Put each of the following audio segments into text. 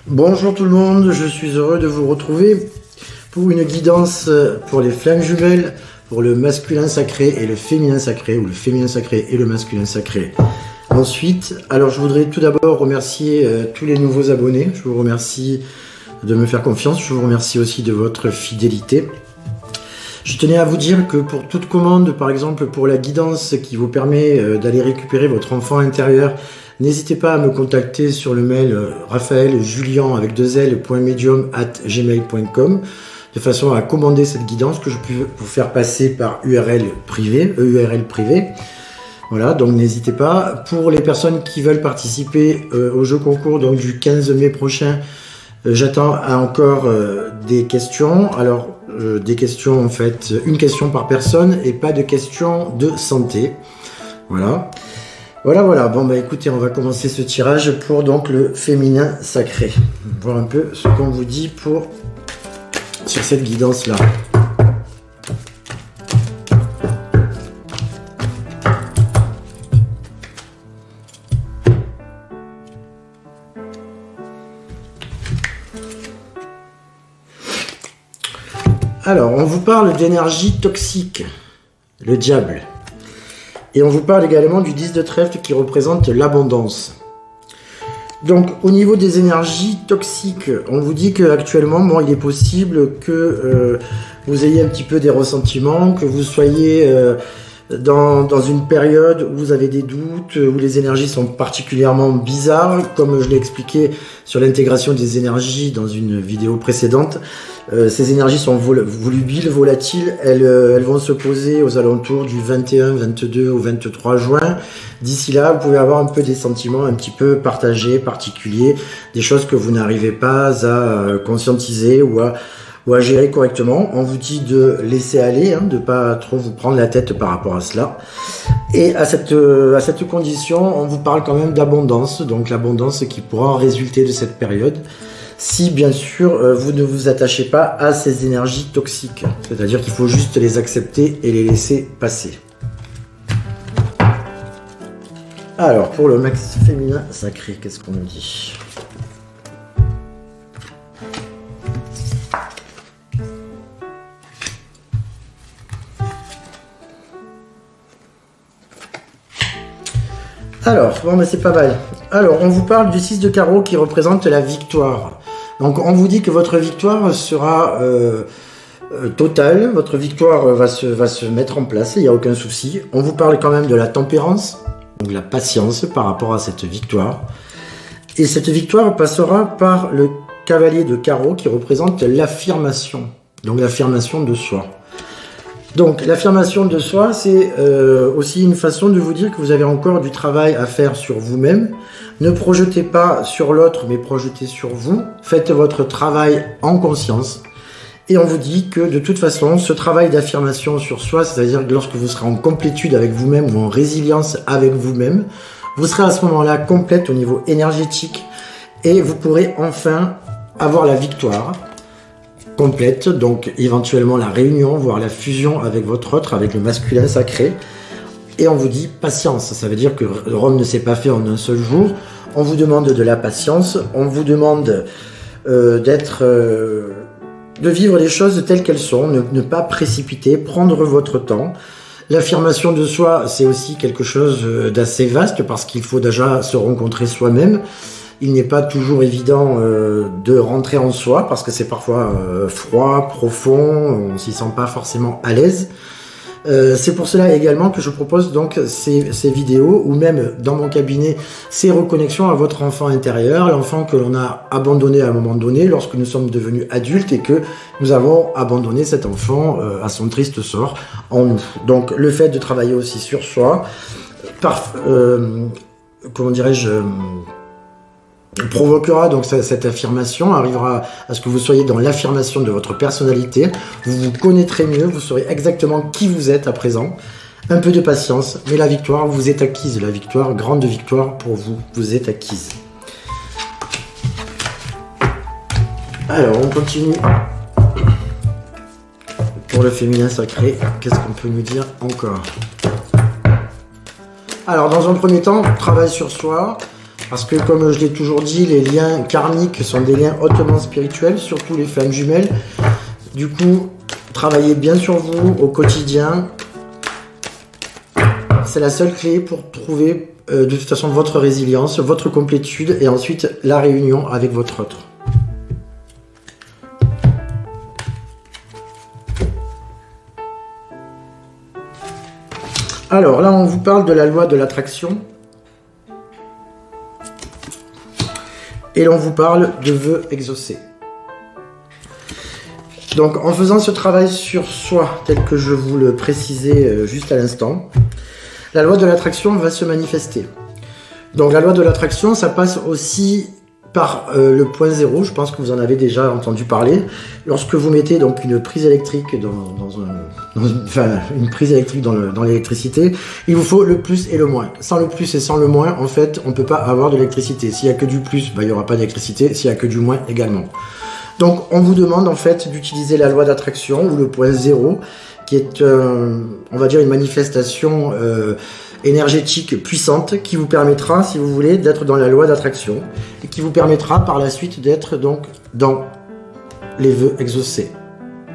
Bonjour tout le monde, je suis heureux de vous retrouver pour une guidance pour les flammes jumelles, pour le masculin sacré et le féminin sacré, ou le féminin sacré et le masculin sacré. Ensuite, alors je voudrais tout d'abord remercier tous les nouveaux abonnés, je vous remercie de me faire confiance, je vous remercie aussi de votre fidélité. Je tenais à vous dire que pour toute commande, par exemple pour la guidance qui vous permet d'aller récupérer votre enfant intérieur, n'hésitez pas à me contacter sur le mail raphaeljulian avec 2l.medium@gmail.com de façon à commander cette guidance que je peux vous faire passer par URL privé. Voilà, donc n'hésitez pas. Pour les personnes qui veulent participer au jeu concours donc du 15 mai prochain, j'attends encore des questions. Alors, des questions en fait, une question par personne et pas de questions de santé. Voilà. Voilà. Bon, bah écoutez, on va commencer ce tirage pour donc le féminin sacré. Voir un peu ce qu'on vous dit sur cette guidance-là. Alors, on vous parle d'énergie toxique, le diable. Et on vous parle également du 10 de trèfle qui représente l'abondance. Donc, au niveau des énergies toxiques, on vous dit qu'actuellement, bon, il est possible que vous ayez un petit peu des ressentiments, que vous soyez dans une période où vous avez des doutes, où les énergies sont particulièrement bizarres, comme je l'ai expliqué sur l'intégration des énergies dans une vidéo précédente. Ces énergies sont volubiles, volatiles, elles vont se poser aux alentours du 21, 22 ou 23 juin. D'ici là, vous pouvez avoir un peu des sentiments un petit peu partagés, particuliers, des choses que vous n'arrivez pas à conscientiser ou à gérer correctement. On vous dit de laisser aller, de pas trop vous prendre la tête par rapport à cela. Et à cette condition, on vous parle quand même d'abondance, donc l'abondance qui pourra en résulter de cette période. Si bien sûr vous ne vous attachez pas à ces énergies toxiques, c'est-à-dire qu'il faut juste les accepter et les laisser passer. Alors pour le max féminin sacré, qu'est-ce qu'on nous dit ? Alors, bon, mais c'est pas mal. Alors, on vous parle du 6 de carreau qui représente la victoire. Donc, on vous dit que votre victoire sera totale. Votre victoire va se mettre en place, il n'y a aucun souci. On vous parle quand même de la tempérance, donc la patience par rapport à cette victoire. Et cette victoire passera par le cavalier de carreau qui représente l'affirmation, donc l'affirmation de soi. Donc l'affirmation de soi, c'est aussi une façon de vous dire que vous avez encore du travail à faire sur vous-même. Ne projetez pas sur l'autre, mais projetez sur vous. Faites votre travail en conscience. Et on vous dit que de toute façon, ce travail d'affirmation sur soi, c'est-à-dire que lorsque vous serez en complétude avec vous-même ou en résilience avec vous-même, vous serez à ce moment-là complète au niveau énergétique et vous pourrez enfin avoir la victoire complète, donc éventuellement la réunion, voire la fusion avec votre autre, avec le masculin sacré. Et on vous dit patience, ça veut dire que Rome ne s'est pas fait en un seul jour. On vous demande de la patience, on vous demande de vivre les choses telles qu'elles sont, ne pas précipiter, prendre votre temps. L'affirmation de soi, c'est aussi quelque chose d'assez vaste parce qu'il faut déjà se rencontrer soi-même. Il n'est pas toujours évident de rentrer en soi parce que c'est parfois froid, profond, on ne s'y sent pas forcément à l'aise. C'est pour cela également que je propose donc ces vidéos ou même dans mon cabinet ces reconnexions à votre enfant intérieur, l'enfant que l'on a abandonné à un moment donné lorsque nous sommes devenus adultes et que nous avons abandonné cet enfant à son triste sort en nous. Donc le fait de travailler aussi sur soi, provoquera donc cette affirmation, arrivera à ce que vous soyez dans l'affirmation de votre personnalité, vous vous connaîtrez mieux, vous saurez exactement qui vous êtes à présent. Un peu de patience, mais la victoire vous est acquise, la victoire, grande victoire pour vous, vous est acquise. Alors, on continue. Pour le féminin sacré, qu'est-ce qu'on peut nous dire encore ? Alors, dans un premier temps, travail sur soi. Parce que comme je l'ai toujours dit, les liens karmiques sont des liens hautement spirituels, surtout les flammes jumelles. Du coup, travaillez bien sur vous au quotidien. C'est la seule clé pour trouver de toute façon votre résilience, votre complétude et ensuite la réunion avec votre autre. Alors là, on vous parle de la loi de l'attraction. Et l'on vous parle de vœux exaucés. Donc en faisant ce travail sur soi, tel que je vous le précisais juste à l'instant, la loi de l'attraction va se manifester. Donc la loi de l'attraction, ça passe aussi par le point zéro, je pense que vous en avez déjà entendu parler. Lorsque vous mettez donc une prise électrique une prise électrique dans l'électricité, il vous faut le plus et le moins. Sans le plus et sans le moins, en fait, on ne peut pas avoir de l'électricité. S'il n'y a que du plus, il n'y aura pas d'électricité. S'il n'y a que du moins, également. Donc on vous demande en fait d'utiliser la loi d'attraction ou le point zéro, qui est, on va dire, une manifestation énergétique puissante qui vous permettra, si vous voulez, d'être dans la loi d'attraction et qui vous permettra par la suite d'être donc dans les vœux exaucés.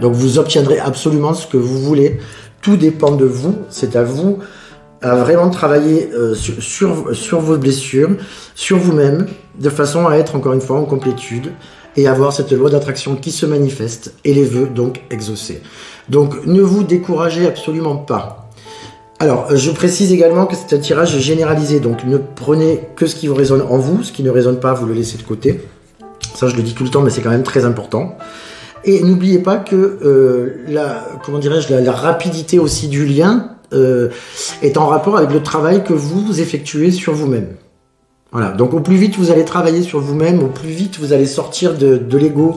Donc vous obtiendrez absolument ce que vous voulez. Tout dépend de vous. C'est à vous à vraiment travailler sur vos blessures, sur vous-même, de façon à être encore une fois en complétude et avoir cette loi d'attraction qui se manifeste et les vœux donc exaucés. Donc ne vous découragez absolument pas. Alors, je précise également que c'est un tirage généralisé, donc ne prenez que ce qui vous résonne en vous, ce qui ne résonne pas, vous le laissez de côté. Ça, je le dis tout le temps, mais c'est quand même très important. Et n'oubliez pas que la rapidité aussi du lien est en rapport avec le travail que vous effectuez sur vous-même. Voilà, donc au plus vite vous allez travailler sur vous-même, au plus vite vous allez sortir de l'ego,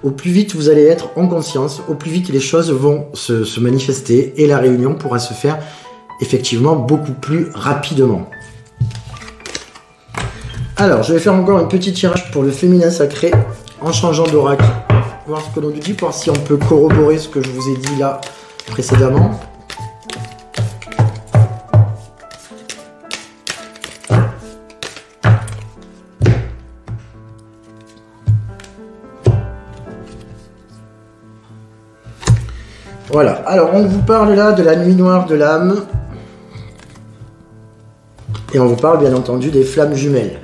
au plus vite vous allez être en conscience, au plus vite les choses vont se manifester et la réunion pourra se faire effectivement beaucoup plus rapidement. Alors, je vais faire encore un petit tirage pour le féminin sacré en changeant d'oracle. Voir ce que l'on nous dit, voir si on peut corroborer ce que je vous ai dit là précédemment. Voilà, alors on vous parle là de la nuit noire de l'âme. Et on vous parle bien entendu des flammes jumelles.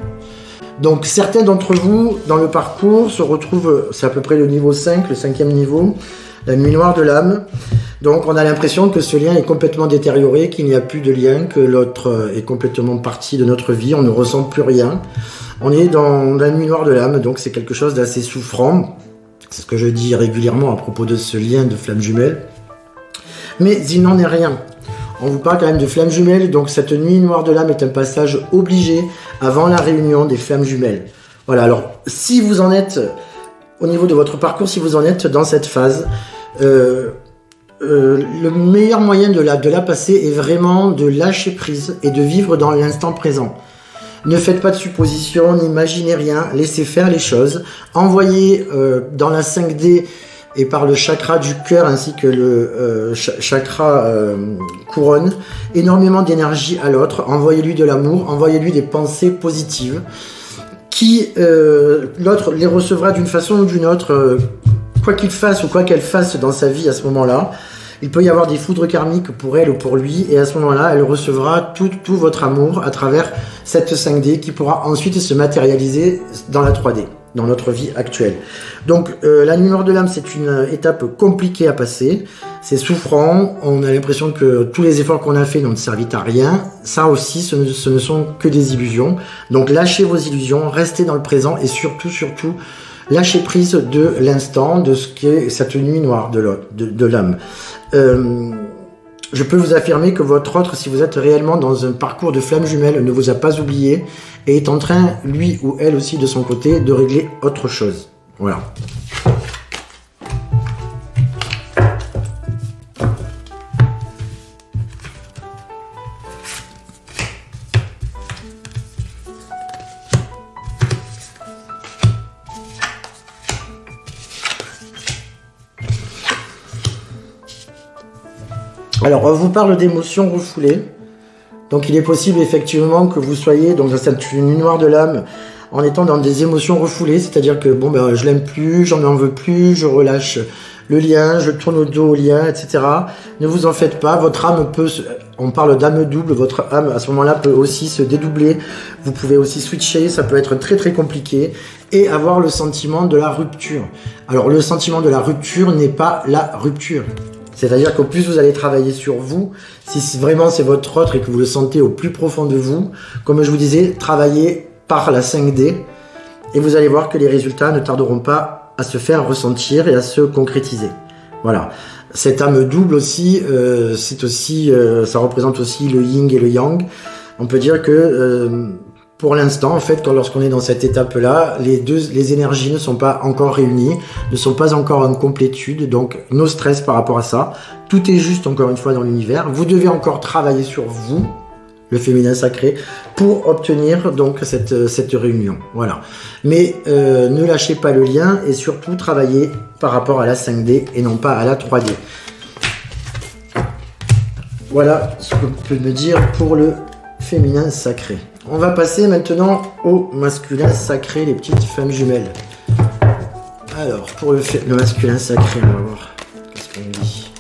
Donc certains d'entre vous, dans le parcours, se retrouvent, c'est à peu près le niveau 5, le 5e niveau, la nuit noire de l'âme. Donc on a l'impression que ce lien est complètement détérioré, qu'il n'y a plus de lien, que l'autre est complètement parti de notre vie, on ne ressent plus rien. On est dans la nuit noire de l'âme, donc c'est quelque chose d'assez souffrant. C'est ce que je dis régulièrement à propos de ce lien de flammes jumelles. Mais il n'en est rien. On vous parle quand même de flammes jumelles, donc cette nuit noire de l'âme est un passage obligé avant la réunion des flammes jumelles. Voilà, alors si vous en êtes, au niveau de votre parcours, si vous en êtes dans cette phase, le meilleur moyen de la passer est vraiment de lâcher prise et de vivre dans l'instant présent. Ne faites pas de suppositions, n'imaginez rien, laissez faire les choses, envoyez dans la 5D et par le chakra du cœur ainsi que le chakra couronne, énormément d'énergie à l'autre, envoyez-lui de l'amour, envoyez-lui des pensées positives, qui l'autre les recevra d'une façon ou d'une autre, quoi qu'il fasse ou quoi qu'elle fasse dans sa vie à ce moment-là. Il peut y avoir des foudres karmiques pour elle ou pour lui, et à ce moment-là, elle recevra tout votre amour à travers cette 5D qui pourra ensuite se matérialiser dans la 3D. Dans notre vie actuelle. Donc la nuit noire de l'âme, c'est une étape compliquée à passer, c'est souffrant, on a l'impression que tous les efforts qu'on a fait n'ont servi à rien, ça aussi ce ne sont que des illusions, donc lâchez vos illusions, restez dans le présent et surtout lâchez prise de l'instant, de ce qu'est cette nuit noire de l'âme. Je peux vous affirmer que votre autre, si vous êtes réellement dans un parcours de flammes jumelles, ne vous a pas oublié et est en train, lui ou elle aussi de son côté, de régler autre chose. Voilà. Alors, on vous parle d'émotions refoulées. Donc il est possible effectivement que vous soyez donc dans cette nuit noire de l'âme en étant dans des émotions refoulées, c'est-à-dire que bon ben je l'aime plus, j'en en veux plus, je relâche le lien, je tourne au dos au lien, etc. Ne vous en faites pas, votre âme peut, on parle d'âme double, votre âme à ce moment-là peut aussi se dédoubler, vous pouvez aussi switcher, ça peut être très très compliqué, et avoir le sentiment de la rupture. Alors le sentiment de la rupture n'est pas la rupture. C'est-à-dire qu'au plus vous allez travailler sur vous, si vraiment c'est votre autre et que vous le sentez au plus profond de vous, comme je vous disais, travaillez par la 5D, et vous allez voir que les résultats ne tarderont pas à se faire ressentir et à se concrétiser. Voilà. Cette âme double aussi, ça représente aussi le yin et le yang. On peut dire que pour l'instant, en fait, lorsqu'on est dans cette étape-là, les énergies ne sont pas encore réunies, ne sont pas encore en complétude, donc no stress par rapport à ça. Tout est juste, encore une fois, dans l'univers. Vous devez encore travailler sur vous, le féminin sacré, pour obtenir donc cette réunion. Voilà. Mais ne lâchez pas le lien et surtout travaillez par rapport à la 5D et non pas à la 3D. Voilà ce que je peux me dire pour le féminin sacré. On va passer maintenant au masculin sacré, les petites femmes jumelles. Alors, pour le masculin sacré, on va voir qu'est-ce qu'on dit.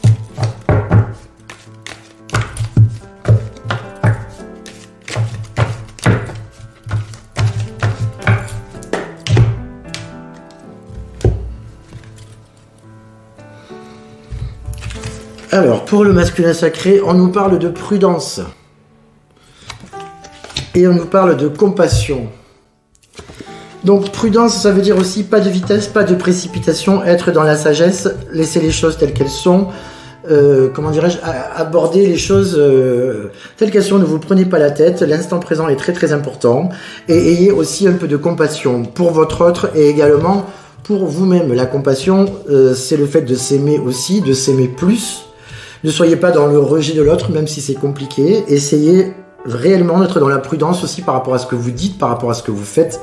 Alors, pour le masculin sacré, on nous parle de prudence. Et on nous parle de compassion. Donc, prudence, ça veut dire aussi pas de vitesse, pas de précipitation, être dans la sagesse, laisser les choses telles qu'elles sont, comment dirais-je, aborder les choses telles qu'elles sont, ne vous prenez pas la tête, l'instant présent est très très important, et ayez aussi un peu de compassion pour votre autre et également pour vous-même. La compassion, c'est le fait de s'aimer aussi, de s'aimer plus. Ne soyez pas dans le rejet de l'autre, même si c'est compliqué. Essayez réellement d'être dans la prudence aussi par rapport à ce que vous dites, par rapport à ce que vous faites,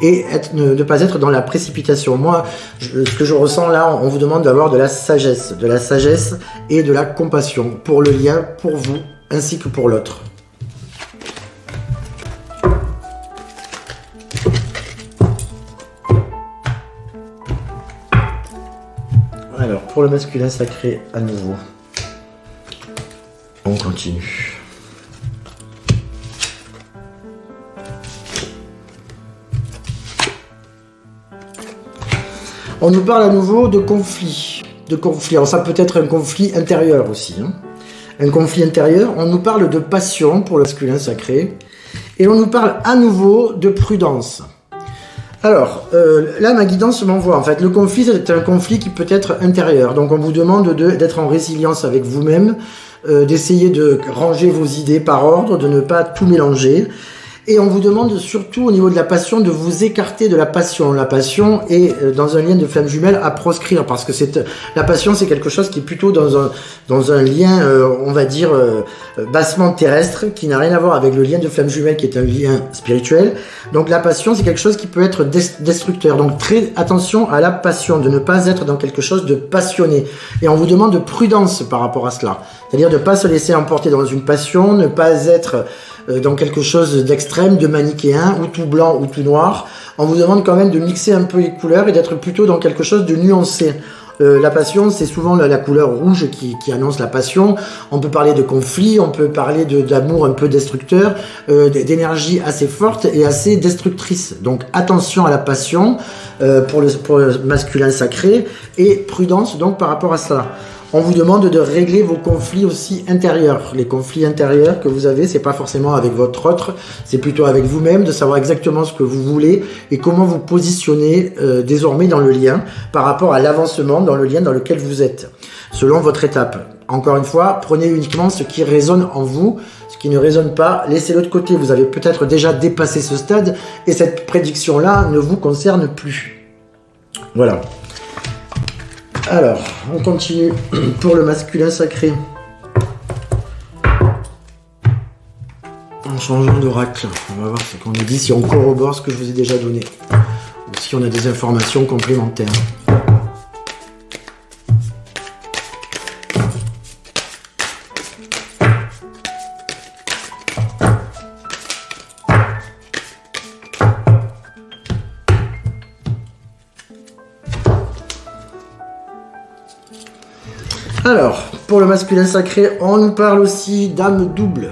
et ne pas être dans la précipitation. Moi, ce que je ressens là, on vous demande d'avoir de la sagesse et de la compassion pour le lien, pour vous, ainsi que pour l'autre. Alors, pour le masculin sacré, à nouveau, on continue. On nous parle à nouveau de conflit. Alors ça peut être un conflit intérieur aussi. Un conflit intérieur. On nous parle de passion pour le masculin sacré. Et on nous parle à nouveau de prudence. Alors, là, ma guidance m'envoie. En fait, le conflit, c'est un conflit qui peut être intérieur. Donc, on vous demande d'être en résilience avec vous-même, d'essayer de ranger vos idées par ordre, de ne pas tout mélanger. Et on vous demande surtout au niveau de la passion de vous écarter de la passion. La passion est dans un lien de flamme jumelle à proscrire parce que la passion c'est quelque chose qui est plutôt dans un lien on va dire bassement terrestre qui n'a rien à voir avec le lien de flamme jumelle qui est un lien spirituel. Donc la passion c'est quelque chose qui peut être destructeur. Donc très attention à la passion, de ne pas être dans quelque chose de passionné. Et on vous demande de prudence par rapport à cela. C'est-à-dire de ne pas se laisser emporter dans une passion, ne pas être dans quelque chose d'extrême, de manichéen, ou tout blanc ou tout noir. On vous demande quand même de mixer un peu les couleurs et d'être plutôt dans quelque chose de nuancé. La passion, c'est souvent la couleur rouge qui annonce la passion. On peut parler de conflit, on peut parler d'amour un peu destructeur, d'énergie assez forte et assez destructrice. Donc attention à la passion pour le masculin sacré et prudence donc par rapport à cela. On vous demande de régler vos conflits aussi intérieurs. Les conflits intérieurs que vous avez, c'est pas forcément avec votre autre, c'est plutôt avec vous-même, de savoir exactement ce que vous voulez et comment vous positionnez désormais dans le lien par rapport à l'avancement dans le lien dans lequel vous êtes, selon votre étape. Encore une fois, prenez uniquement ce qui résonne en vous, ce qui ne résonne pas, laissez-le de côté. Vous avez peut-être déjà dépassé ce stade et cette prédiction-là ne vous concerne plus. Voilà. Alors, on continue pour le masculin sacré. En changeant d'oracle, on va voir ce qu'on nous dit, si on corrobore ce que je vous ai déjà donné, ou si on a des informations complémentaires. pour le masculin sacré, on nous parle aussi d'âme double.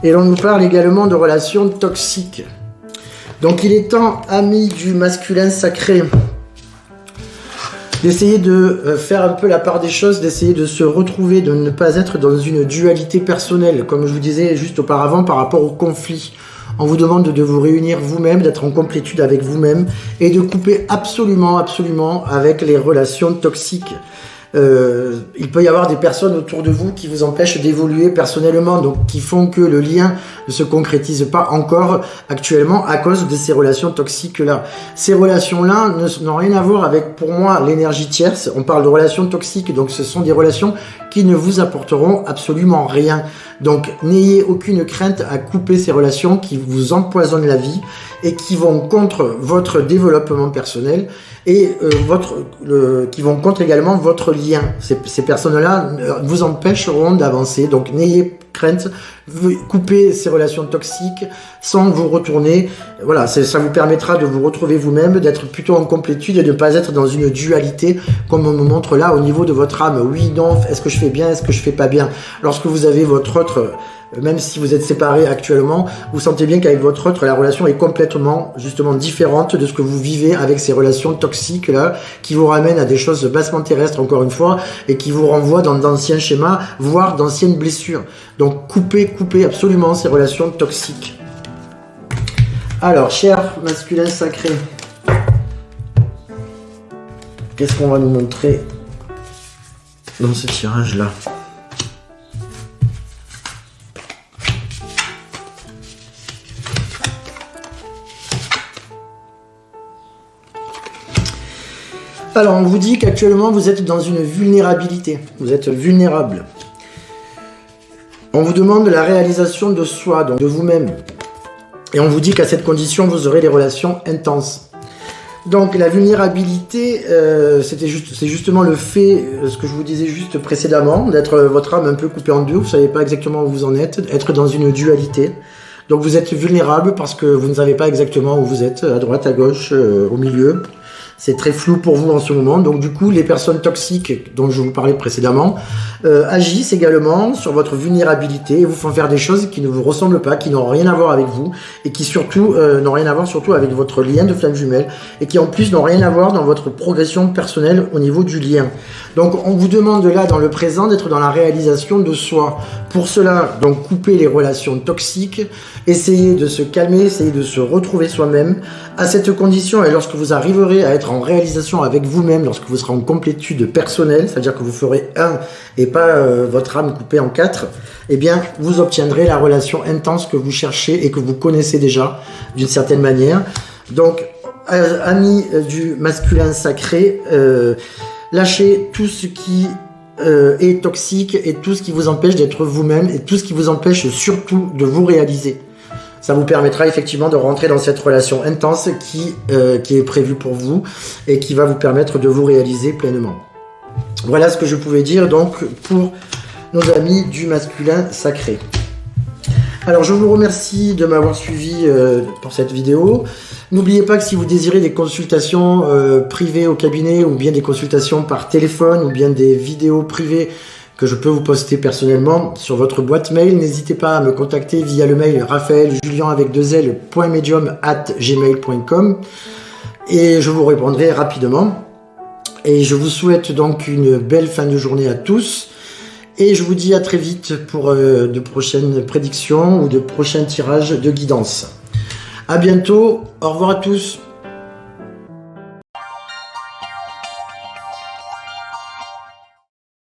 Et l'on nous parle également de relations toxiques. Donc il est temps, amis du masculin sacré, d'essayer de faire un peu la part des choses, d'essayer de se retrouver, de ne pas être dans une dualité personnelle, comme je vous disais juste auparavant par rapport au conflit. On vous demande de vous réunir vous-même, d'être en complétude avec vous-même et de couper absolument avec les relations toxiques. Il peut y avoir des personnes autour de vous qui vous empêchent d'évoluer personnellement, donc qui font que le lien ne se concrétise pas encore actuellement à cause de ces relations toxiques-là. Ces relations-là n'ont rien à voir avec, pour moi, l'énergie tierce. On parle de relations toxiques, donc ce sont des relations qui ne vous apporteront absolument rien. Donc n'ayez aucune crainte à couper ces relations qui vous empoisonnent la vie et qui vont contre votre développement personnel et qui vont contre également votre lien. Ces personnes-là vous empêcheront d'avancer. Donc n'ayez crainte, coupez ces relations toxiques sans vous retourner. Voilà, ça vous permettra de vous retrouver vous-même, d'être plutôt en complétude et de ne pas être dans une dualité comme on me montre là au niveau de votre âme. Oui, non, est-ce que je fais bien, est-ce que je fais pas bien? Lorsque vous avez votre autre, même si vous êtes séparés actuellement, vous sentez bien qu'avec votre autre, la relation est complètement, justement, différente de ce que vous vivez avec ces relations toxiques là, qui vous ramènent à des choses bassement terrestres, encore une fois, et qui vous renvoient dans d'anciens schémas, voire d'anciennes blessures. Donc, coupez absolument ces relations toxiques. Alors, cher masculin sacré, qu'est-ce qu'on va nous montrer dans ce tirage-là? Alors, on vous dit qu'actuellement, vous êtes dans une vulnérabilité. Vous êtes vulnérable. On vous demande la réalisation de soi, donc de vous-même. Et on vous dit qu'à cette condition, vous aurez des relations intenses. Donc, la vulnérabilité, c'est justement le fait, ce que je vous disais juste précédemment, d'être votre âme un peu coupée en deux. Vous ne savez pas exactement où vous en êtes, être dans une dualité. Donc, vous êtes vulnérable parce que vous ne savez pas exactement où vous êtes, à droite, à gauche, au milieu. C'est très flou pour vous en ce moment. Donc du coup, les personnes toxiques dont je vous parlais précédemment agissent également sur votre vulnérabilité et vous font faire des choses qui ne vous ressemblent pas, qui n'ont rien à voir avec vous et qui surtout n'ont rien à voir surtout avec votre lien de flamme jumelle et qui en plus n'ont rien à voir dans votre progression personnelle au niveau du lien. Donc on vous demande là dans le présent d'être dans la réalisation de soi. Pour cela, donc couper les relations toxiques, essayez de se calmer, essayez de se retrouver soi-même. À cette condition et lorsque vous arriverez à être en réalisation avec vous-même, lorsque vous serez en complétude personnelle, c'est-à-dire que vous ferez un et pas votre âme coupée en quatre, eh bien vous obtiendrez la relation intense que vous cherchez et que vous connaissez déjà d'une certaine manière. Donc amis du masculin sacré, lâchez tout ce qui est toxique et tout ce qui vous empêche d'être vous-même et tout ce qui vous empêche surtout de vous réaliser. Ça vous permettra effectivement de rentrer dans cette relation intense qui est prévue pour vous et qui va vous permettre de vous réaliser pleinement. Voilà ce que je pouvais dire donc pour nos amis du masculin sacré. Alors je vous remercie de m'avoir suivi pour cette vidéo. N'oubliez pas que si vous désirez des consultations privées au cabinet ou bien des consultations par téléphone ou bien des vidéos privées que je peux vous poster personnellement sur votre boîte mail, n'hésitez pas à me contacter via le mail raphaeljulian.medium@gmail.com et je vous répondrai rapidement. Et je vous souhaite donc une belle fin de journée à tous. Et je vous dis à très vite pour de prochaines prédictions ou de prochains tirages de guidance. À bientôt, au revoir à tous.